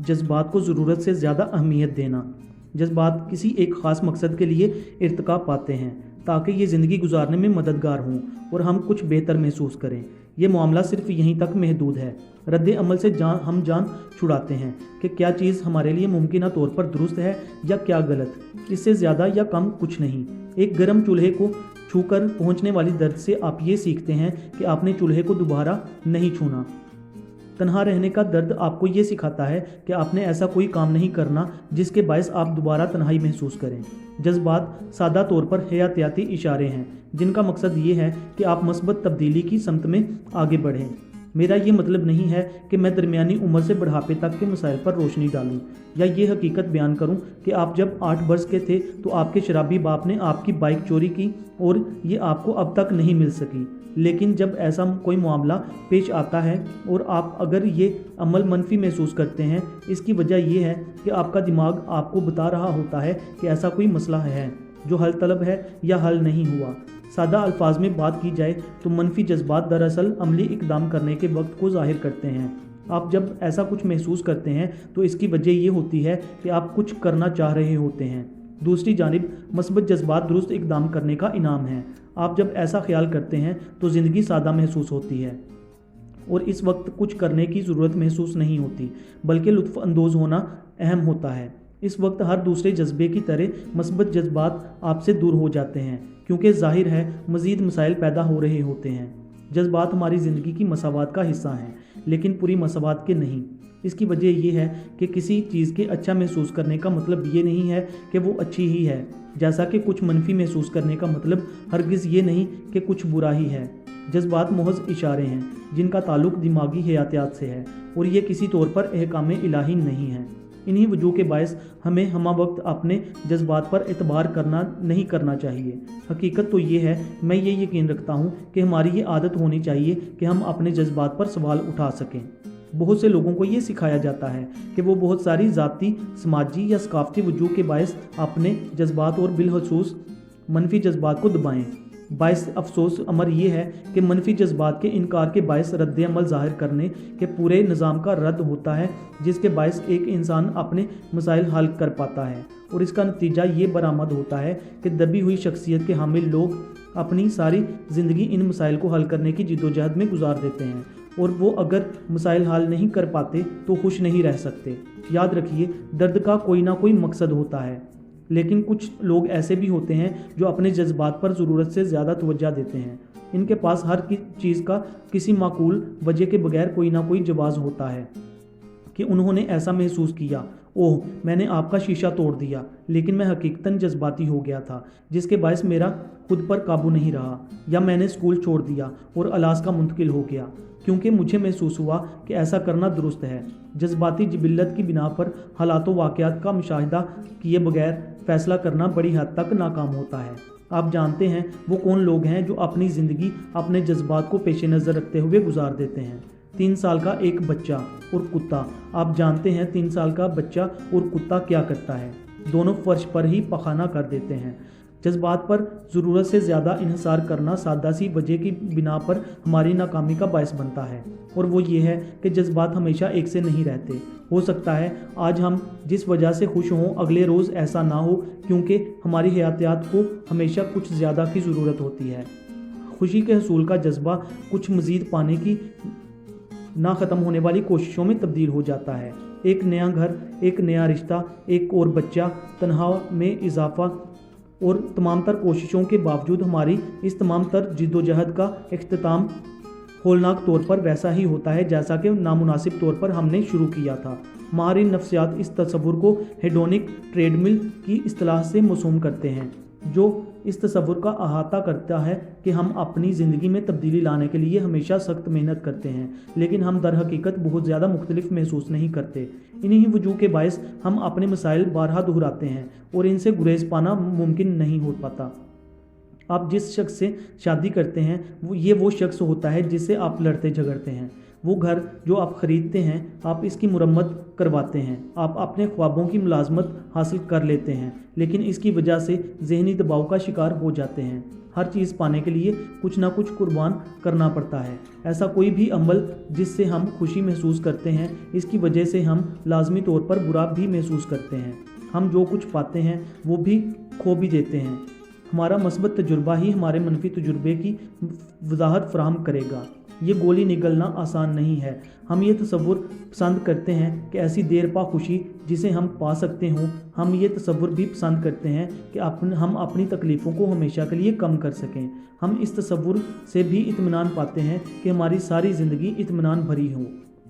जज्बात को ज़रूरत से ज़्यादा अहमियत देना। जज्बात किसी एक ख़ास मकसद के लिए इर्तिका पाते हैं ताकि ये ज़िंदगी गुजारने में मददगार हों और हम कुछ बेहतर महसूस करें। ये मामला सिर्फ यहीं तक महदूद है। रद्द अमल से हम जान छुड़ाते हैं कि क्या चीज़ हमारे लिए मुमकिन तौर पर दुरुस्त है या क्या गलत। इससे ज़्यादा या कम कुछ नहीं। एक गर्म चूल्हे को छूकर पहुंचने वाली दर्द से आप ये सीखते हैं कि आपने चूल्हे को दोबारा नहीं छूना। तन्हा रहने का दर्द आपको ये सिखाता है कि आपने ऐसा कोई काम नहीं करना जिसके बायस आप दोबारा तन्हाई महसूस करें। जज्बात सादा तौर पर हयातियाती इशारे हैं जिनका मकसद ये है कि आप मस्बत तब्दीली की समत में आगे बढ़ें। मेरा ये मतलब नहीं है कि मैं दरमियानी उम्र से बुढ़ापे तक के मसाइल पर रोशनी डालूं या ये हकीकत बयान करूं कि आप जब 8 वर्ष के थे तो आपके शराबी बाप ने आपकी बाइक चोरी की और ये आपको अब तक नहीं मिल सकी। लेकिन जब ऐसा कोई मामला पेश आता है और आप अगर ये अमल मनफी महसूस करते हैं, इसकी वजह यह है कि आपका दिमाग आपको बता रहा होता है कि ऐसा कोई मसला है जो हल तलब है या हल नहीं हुआ। सादा अल्फाज में बात की जाए तो मनफी जज्बात दरअसल अमली इकदाम करने के वक्त को जाहिर करते हैं। आप जब ऐसा कुछ महसूस करते हैं तो इसकी वजह ये होती है कि आप कुछ करना चाह रहे होते हैं। दूसरी जानिब मस्बत जज्बात दुरुस्त इकदाम करने का इनाम है। आप जब ऐसा ख्याल करते हैं तो ज़िंदगी सादा महसूस होती है और इस वक्त कुछ करने की ज़रूरत महसूस नहीं होती, बल्कि लुत्फ़ अंदोज़ होना अहम होता है। इस वक्त हर दूसरे जज्बे की तरह मस्बत जज्बात आपसे दूर हो जाते हैं क्योंकि जाहिर है मज़ीद मसाइल पैदा हो रहे होते हैं। जज्बात हमारी ज़िंदगी की मसावात का हिस्सा हैं, लेकिन पूरी मसावात के नहीं। इसकी वजह यह है कि किसी चीज़ के अच्छा महसूस करने का मतलब ये नहीं है कि वो अच्छी ही है, जैसा कि कुछ मनफी महसूस करने का मतलब हरगिज़ ये नहीं कि कुछ बुरा ही है। जज्बात महज इशारे हैं जिनका ताल्लुक दिमागी हयातियात से है और ये किसी तौर पर अहकाम इलाही नहीं है। इन्हीं वजूह के बायस हमें हमा वक्त अपने जज्बात पर एतबार नहीं करना चाहिए। हकीकत तो ये है, मैं ये यकीन रखता हूँ कि हमारी ये आदत होनी चाहिए कि हम अपने जज्बात पर सवाल उठा सकें। बहुत से लोगों को ये सिखाया जाता है कि वो बहुत सारी ज़ाती, समाजी या सकाफ़ती वजूह के बायस अपने जज्बात और बिलखसूस मनफी जज्बात को दबाएँ। बायस अफसोस अमर ये है कि मनफी जज्बात के इनकार के बायस रद्द अमल ज़ाहिर करने के पूरे निज़ाम का रद्द होता है, जिसके बायस एक इंसान अपने मसाइल हल कर पाता है और इसका नतीजा ये बरामद होता है कि दबी हुई शख्सियत के हामिल लोग अपनी सारी ज़िंदगी इन मसाइल को हल करने की जिद्दोजहद में गुजार देते हैं और वो अगर मसाइल हल नहीं कर पाते तो खुश नहीं रह सकते। याद रखिए, दर्द का कोई ना कोई मकसद होता है, लेकिन कुछ लोग ऐसे भी होते हैं जो अपने जज्बात पर ज़रूरत से ज़्यादा तवज्जो देते हैं। इनके पास हर चीज़ का किसी माकूल वजह के बगैर कोई ना कोई जवाब होता है कि उन्होंने ऐसा महसूस किया, ओह मैंने आपका शीशा तोड़ दिया, लेकिन मैं हकीकतन जज्बाती हो गया था जिसके बायस मेरा खुद पर काबू नहीं रहा, या मैंने स्कूल छोड़ दिया और अलास्का मुंतकिल हो गया क्योंकि मुझे महसूस हुआ कि ऐसा करना दुरुस्त है। जज्बाती जिबिल्लत की बिना पर हालातों वाक़यात का मुशाहिदा किए बगैर फ़ैसला करना बड़ी हद तक नाकाम होता है। आप जानते हैं वो कौन लोग हैं जो अपनी ज़िंदगी अपने जज्बात को पेश नज़र रखते हुए गुजार देते हैं। 3 साल का एक बच्चा और कुत्ता। आप जानते हैं 3 साल का बच्चा और कुत्ता क्या करता है? दोनों फर्श पर ही पखाना कर देते हैं। जज्बात पर ज़रूरत से ज़्यादा इन्हिसार करना सादा सी वजह की बिना पर हमारी नाकामी का बायस बनता है, और वो ये है कि जज्बात हमेशा एक से नहीं रहते। हो सकता है आज हम जिस वजह से खुश हों अगले रोज़ ऐसा ना हो, क्योंकि हमारी हयातियात को हमेशा कुछ ज़्यादा की ज़रूरत होती है। खुशी के हसूल का जज्बा कुछ मज़ीद पाने की ना ख़त्म होने वाली कोशिशों में तब्दील हो जाता है। एक नया घर, एक नया रिश्ता, एक और बच्चा, तनहा में इजाफा, और तमाम तर कोशिशों के बावजूद हमारी इस तमाम तर जिद्दोजहद का इख्तिताम होलनाक तौर पर वैसा ही होता है जैसा कि नामुनासिब तौर पर हमने शुरू किया था। माहिरीन नफ्सियात इस तस्वुर को हेडोनिक ट्रेडमिल की इस्तिलाह से मौसूम करते हैं, जो इस तस्वुर का अहाता करता है कि हम अपनी ज़िंदगी में तब्दीली लाने के लिए हमेशा सख्त मेहनत करते हैं, लेकिन हम दर हकीकत बहुत ज़्यादा मुख्तलिफ महसूस नहीं करते। इन्हीं वजूह के बायस हम अपने मसाइल बारहा दोहराते हैं और इनसे गुरेज पाना मुमकिन नहीं हो पाता। आप जिस शख्स से शादी करते हैं वो शख्स होता है जिससे आप लड़ते झगड़ते हैं। वो घर जो आप ख़रीदते हैं, आप इसकी मुरम्मत करवाते हैं, आप अपने ख्वाबों की मुलाजमत हासिल कर लेते हैं, लेकिन इसकी वजह से ज़हनी दबाव का शिकार हो जाते हैं। हर चीज़ पाने के लिए कुछ ना कुछ कुर्बान करना पड़ता है। ऐसा कोई भी अमल जिससे हम खुशी महसूस करते हैं, इसकी वजह से हम लाजमी तौर पर बुरा भी महसूस करते हैं। हम जो कुछ पाते हैं वो भी खो भी देते हैं। हमारा मस्बत तजुर्बा ही हमारे मनफी तजुर्बे की वजाहत फराहम करेगा। ये गोली निगलना आसान नहीं है। हम ये तसव्वुर पसंद करते हैं कि ऐसी देर पा खुशी जिसे हम पा सकते हों। हम ये तसव्वुर भी पसंद करते हैं कि हम अपनी तकलीफ़ों को हमेशा के लिए कम कर सकें। हम इस तसव्वुर से भी इत्मीनान पाते हैं कि हमारी सारी ज़िंदगी इत्मीनान भरी हो,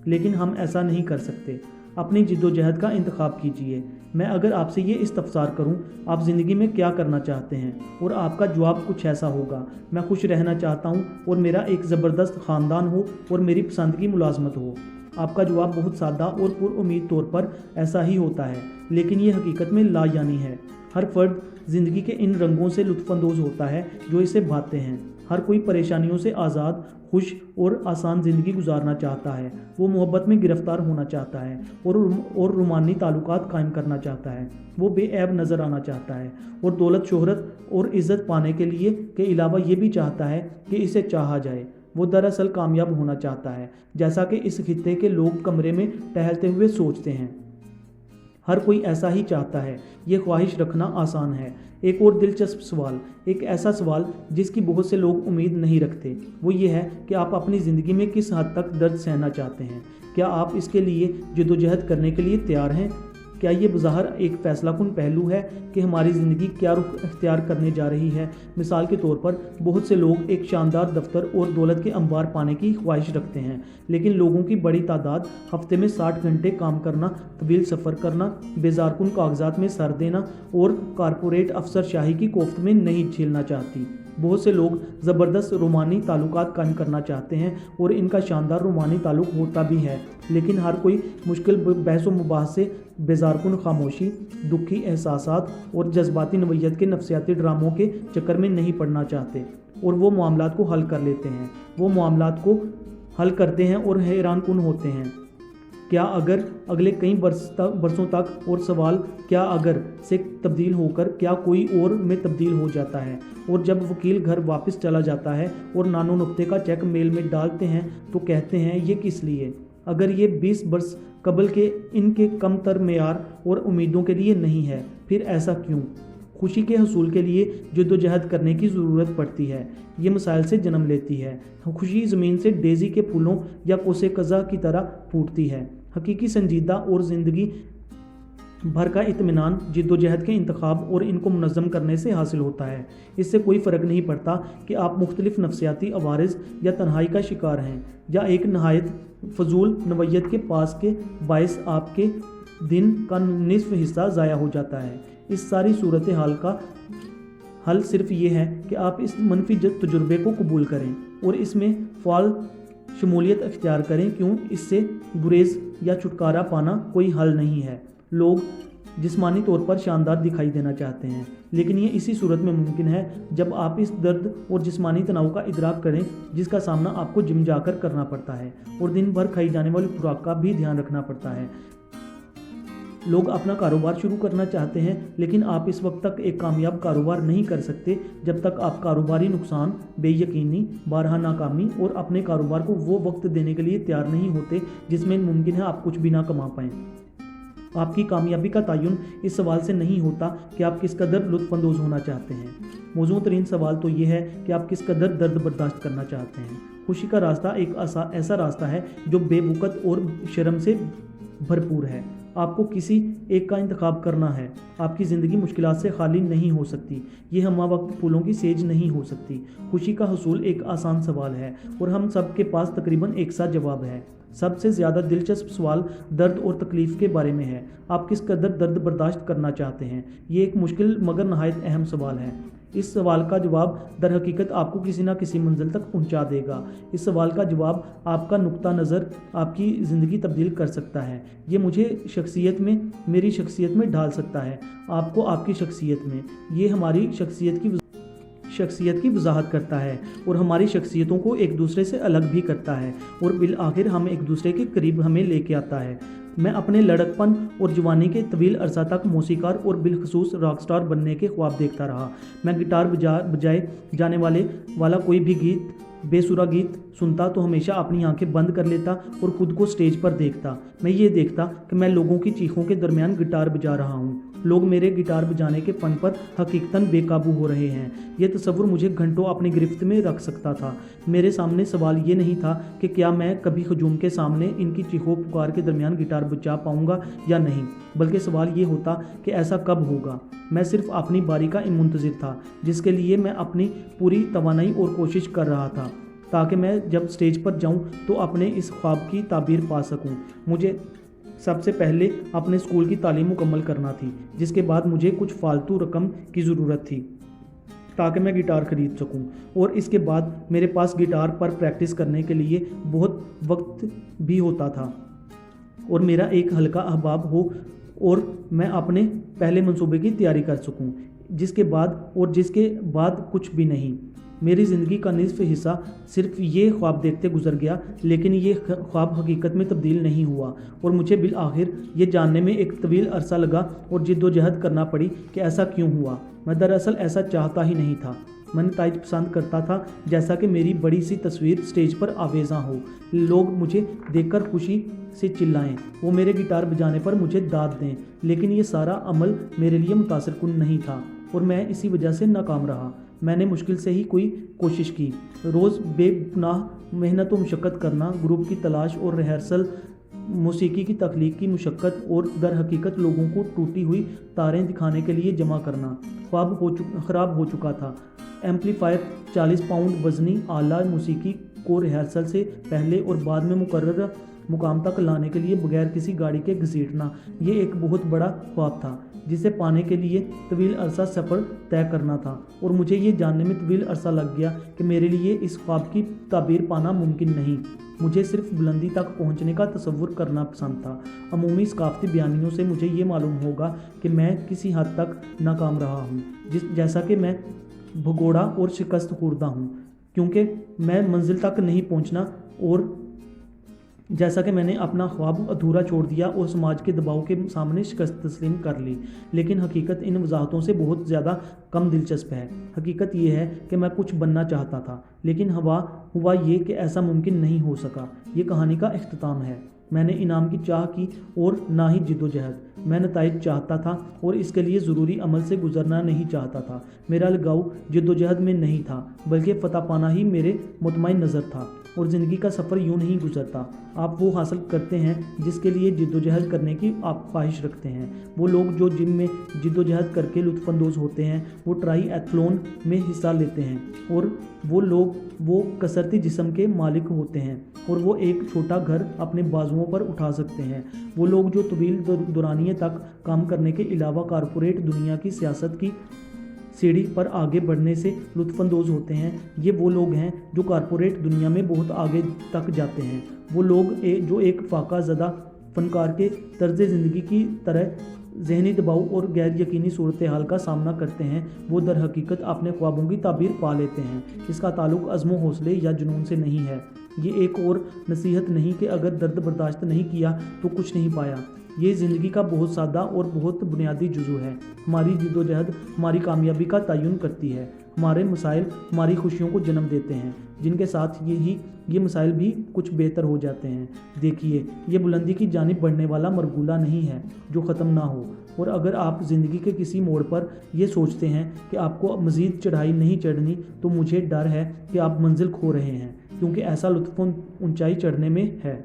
लेकिन हम ऐसा नहीं कर सकते। अपनी जिद्दोजहद का इंतखाब कीजिए। मैं अगर आपसे ये इस्तफसार करूं, आप ज़िंदगी में क्या करना चाहते हैं, और आपका जवाब कुछ ऐसा होगा, मैं खुश रहना चाहता हूं और मेरा एक ज़बरदस्त ख़ानदान हो और मेरी पसंद की मुलाजमत हो। आपका जवाब बहुत सादा और पुरुम्मीद तौर पर ऐसा ही होता है, लेकिन ये हकीकत में लायानी है। हर फर्द ज़िंदगी के इन रंगों से लुत्फ़अंदोज़ होता है जो इसे भाते हैं। हर कोई परेशानियों से आज़ाद, खुश और आसान ज़िंदगी गुजारना चाहता है। वो मोहब्बत में गिरफ़्तार होना चाहता है और रूमानी ताल्लुकात कायम करना चाहता है। वो बेऐब नज़र आना चाहता है और दौलत, शोहरत और इज़्ज़त पाने के अलावा ये भी चाहता है कि इसे चाहा जाए। वो दरअसल कामयाब होना चाहता है, जैसा कि इस खित्ते के लोग कमरे में टहलते हुए सोचते हैं। हर कोई ऐसा ही चाहता है। ये ख्वाहिश रखना आसान है। एक और दिलचस्प सवाल, एक ऐसा सवाल जिसकी बहुत से लोग उम्मीद नहीं रखते, वो ये है कि आप अपनी ज़िंदगी में किस हद तक दर्द सहना चाहते हैं। क्या आप इसके लिए जद्दोजहद करने के लिए तैयार हैं? क्या ये बज़ाहिर एक फ़ैसलाकुन पहलू है कि हमारी ज़िंदगी क्या रुख इख्तियार करने जा रही है? मिसाल के तौर पर, बहुत से लोग एक शानदार दफ्तर और दौलत के अंबार पाने की ख्वाहिश रखते हैं, लेकिन लोगों की बड़ी तादाद हफ्ते में 60 घंटे काम करना, तवील सफ़र करना, बेजारकुन कागजात में सर देना और कारपोरेट अफसरशाही की कोफ्त में नहीं झेलना चाहती। बहुत से लोग ज़बरदस्त रूमानी ताल्लुकात कायम करना चाहते हैं और इनका शानदार रूमानी ताल्लुक होता भी है, लेकिन हर कोई मुश्किल बहस व मुबाहस से, बेजारकुन खामोशी, दुखी एहसासात और जज्बाती नवैयत के नफ्सियाती ड्रामों के चक्कर में नहीं पड़ना चाहते, और वो मामलात को हल कर लेते हैं। वो मामलात को हल करते हैं और हैरानकुन होते हैं। क्या अगर अगले कई बरसों तक और सवाल क्या अगर से तब्दील होकर क्या कोई और में तब्दील हो जाता है, और जब वकील घर वापस चला जाता है और नानो नुक्ते का चेक मेल में डालते हैं तो कहते हैं ये किस लिए? अगर ये 20 बरस कबल के इनके कम तर मेयार और उम्मीदों के लिए नहीं है, फिर ऐसा क्यों? खुशी के हसूल के लिए जद्दोजहद करने की ज़रूरत पड़ती है। ये मसाइल से जन्म लेती है। खुशी ज़मीन से डेज़ी के फूलों या कोसे कज़ा की तरह फूटती है। हकीकी संजीदा और ज़िंदगी भर का इत्मीनान जिद्दोजहद के इंतखाब और इनको मुनज़्ज़म करने से हासिल होता है। इससे कोई फ़र्क नहीं पड़ता कि आप मुख्तलिफ नफ्सियाती अवारिज़ या तन्हाई का शिकार हैं, या एक नहायत फजूल नवैयत के पास के बायस आपके दिन का निसफ हिस्सा ज़ाया हो जाता है। इस सारी सूरत हाल का हल सिर्फ ये है कि आप इस मनफी तजुर्बे को कबूल करें और इसमें फ़ाल शमूलियत अख्तियार करें। क्यों? इससे गुरेज या छुटकारा पाना कोई हल नहीं है। लोग जिस्मानी तौर पर शानदार दिखाई देना चाहते हैं, लेकिन ये इसी सूरत में मुमकिन है जब आप इस दर्द और जिस्मानी तनाव का इदराक करें जिसका सामना आपको जिम जाकर करना पड़ता है और दिन भर खाई जाने वाली खुराक का भी ध्यान रखना पड़ता है। लोग अपना कारोबार शुरू करना चाहते हैं, लेकिन आप इस वक्त तक एक कामयाब कारोबार नहीं कर सकते जब तक आप कारोबारी नुकसान, बेयकीनी, बारहा नाकामी और अपने कारोबार को वो वक्त देने के लिए तैयार नहीं होते जिसमें मुमकिन है आप कुछ भी ना कमा पाएँ। आपकी कामयाबी का तयन इस सवाल से नहीं होता कि आप किस कदर लुत्फ़अंदोज़ होना चाहते हैं। मौजूद तरीन सवाल तो ये है कि आप किस कदर दर्द बर्दाश्त करना चाहते हैं। खुशी का रास्ता एक ऐसा रास्ता है जो बेवकूफ़त और शर्म से भरपूर है। आपको किसी एक का इंतखाब करना है। आपकी ज़िंदगी मुश्किलात से खाली नहीं हो सकती। ये हमा वक्त फूलों की सेज नहीं हो सकती। खुशी का हसूल एक आसान सवाल है और हम सब के पास तकरीबन एक सा जवाब है। सबसे ज़्यादा दिलचस्प सवाल दर्द और तकलीफ़ के बारे में है। आप किस कदर दर्द बर्दाश्त करना चाहते हैं? ये एक मुश्किल मगर नहायत अहम सवाल है। इस सवाल का जवाब दर हकीकत आपको किसी न किसी मंजिल तक पहुंचा देगा। इस सवाल का जवाब आपका नुक्ता नज़र आपकी ज़िंदगी तब्दील कर सकता है। ये मुझे मेरी शख्सियत में ढाल सकता है, आपको आपकी शख्सियत में। ये हमारी शख्सियत की वजाहत करता है और हमारी शख्सियतों को एक दूसरे से अलग भी करता है और बिल आखिर हम एक दूसरे के करीब हमें लेके आता है। मैं अपने लड़कपन और जवानी के तवील अरसा तक मौसीकार और बिलखसूस रॉक स्टार बनने के ख्वाब देखता रहा। मैं गिटार बजाए जाने वाला कोई भी गीत, बेसुरा गीत सुनता तो हमेशा अपनी आंखें बंद कर लेता और ख़ुद को स्टेज पर देखता। मैं ये देखता कि मैं लोगों की चीखों के दरमियान गिटार बजा रहा हूँ। लोग मेरे गिटार बजाने के फन पर हकीकतन बेकाबू हो रहे हैं। यह तस्वुर मुझे घंटों अपनी गिरफ्त में रख सकता था। मेरे सामने सवाल ये नहीं था कि क्या मैं कभी हजूम के सामने इनकी चीखों पुकार के दरमियान गिटार बजा पाऊँगा या नहीं, बल्कि सवाल ये होता कि ऐसा कब होगा। मैं सिर्फ अपनी बारी का मुंतज़िर था, जिसके लिए मैं अपनी पूरी तवानाई और कोशिश कर रहा था ताकि मैं जब स्टेज पर जाऊं तो अपने इस ख्वाब की ताबीर पा सकूं। मुझे सबसे पहले अपने स्कूल की तालीम मुकम्मल करना थी, जिसके बाद मुझे कुछ फालतू रकम की ज़रूरत थी ताकि मैं गिटार ख़रीद सकूं, और इसके बाद मेरे पास गिटार पर प्रैक्टिस करने के लिए बहुत वक्त भी होता था और मेरा एक हल्का अहबाब हो और मैं अपने पहले मंसूबे की तैयारी कर सकूं। जिसके बाद कुछ भी नहीं। मेरी ज़िंदगी का निसफ हिस्सा सिर्फ ये ख्वाब देखते गुजर गया, लेकिन ये ख्वाब हकीकत में तब्दील नहीं हुआ और मुझे बिल आखिर ये जानने में एक तवील अरसा लगा और जिद्दोजहद करना पड़ी कि ऐसा क्यों हुआ। मैं दरअसल ऐसा चाहता ही नहीं था। मैं नताइज पसंद करता था, जैसा कि मेरी बड़ी सी तस्वीर स्टेज पर आवेज़ा हो, लोग मुझे देखकर खुशी से चिल्लाएं, वो मेरे गिटार बजाने पर मुझे दाद दें। लेकिन ये सारा अमल मेरे लिए मुतासिरकुन नहीं था और मैं इसी वजह से नाकाम रहा। मैंने मुश्किल से ही कोई कोशिश की, रोज़ बेगुनाह मेहनत व मुशक्क़त करना, ग्रुप की तलाश और रिहर्सल, मौसीकी की तख्लीक की मुशक्क़त और दर हकीकत लोगों को टूटी हुई तारें दिखाने के लिए जमा करना। ख्वाब ख़राब हो चुका था। एम्पलीफायर, 40 पाउंड वज़नी आला मौसीकी को रिहर्सल से पहले और बाद में मुकर्रर मुकाम तक लाने के लिए बगैर किसी गाड़ी के घसीटना, ये एक बहुत बड़ा ख्वाब था जिसे पाने के लिए तवील अरसा सफ़र तय करना था, और मुझे ये जानने में तवील अरसा लग गया कि मेरे लिए इस ख्वाब की ताबीर पाना मुमकिन नहीं। मुझे सिर्फ बुलंदी तक पहुंचने का तसव्वुर करना पसंद था। अमूमी सकाफ़ती बयानियों से मुझे ये मालूम होगा कि मैं किसी हद तक नाकाम रहा हूँ, जैसा कि मैं भगोड़ा और शिकस्त खुर्दा हूँ क्योंकि मैं मंजिल तक नहीं पहुँचना, और जैसा कि मैंने अपना ख्वाब अधूरा छोड़ दिया और समाज के दबाव के सामने शिकस्त तस्लीम कर ली। लेकिन हकीकत इन वजाहतों से बहुत ज़्यादा कम दिलचस्प है। हकीकत ये है कि मैं कुछ बनना चाहता था, लेकिन हुआ ये कि ऐसा मुमकिन नहीं हो सका। ये कहानी का इख्तिताम है। मैंने इनाम की चाह की और ना ही जिद्दोजहद। मैं नताइज चाहता था और इसके लिए ज़रूरी अमल से गुजरना नहीं चाहता था। मेरा लगाव जिद्दोजहद में नहीं था, बल्कि फ़तह पाना ही मेरे मुतमईन नज़र था। और ज़िंदगी का सफ़र यूं नहीं गुजरता। आप वो हासिल करते हैं जिसके लिए जिद्दोजहद करने की आप ख्वाहिश रखते हैं। वो लोग जो जिम में जिद्दोजहद करके लुत्फ़अंदोज़ होते हैं, वो ट्राई एथलॉन में हिस्सा लेते हैं, और वो लोग वो कसरती जिस्म के मालिक होते हैं और वो एक छोटा घर अपने बाजुओं पर उठा सकते हैं। वो लोग जो तवील दुरानिये तक काम करने के अलावा कारपोरेट दुनिया की सियासत की सीढ़ी पर आगे बढ़ने से लुत्फ़अंदोज़ होते हैं, ये वो लोग हैं जो कारपोरेट दुनिया में बहुत आगे तक जाते हैं। वो लोग जो एक फाका ज़दा फ़नकार के तर्ज़ ज़िंदगी की तरह ज़हनी दबाव और गैर यकीनी सूरत हाल का सामना करते हैं, वो दर हकीकत अपने ख्वाबों की ताबीर पा लेते हैं। इसका ताल्लुक़ अज़्म हौसले या जुनून से नहीं है। ये एक और नसीहत नहीं कि अगर दर्द बर्दाश्त नहीं किया तो कुछ नहीं पाया। ये ज़िंदगी का बहुत सादा और बहुत बुनियादी जुज़ू है। हमारी जिद्दोजहद हमारी कामयाबी का तयन करती है। हमारे मसाइल हमारी खुशियों को जन्म देते हैं, जिनके साथ ये मसाइल भी कुछ बेहतर हो जाते हैं। देखिए, ये बुलंदी की जानिब बढ़ने वाला मरगूला नहीं है जो ख़त्म ना हो। और अगर आप ज़िंदगी के किसी मोड़ पर ये सोचते हैं कि आपको मज़ीद चढ़ाई नहीं चढ़नी, तो मुझे डर है कि आप मंजिल खो रहे हैं, क्योंकि ऐसा लुत्फ़ ऊंचाई चढ़ने में है।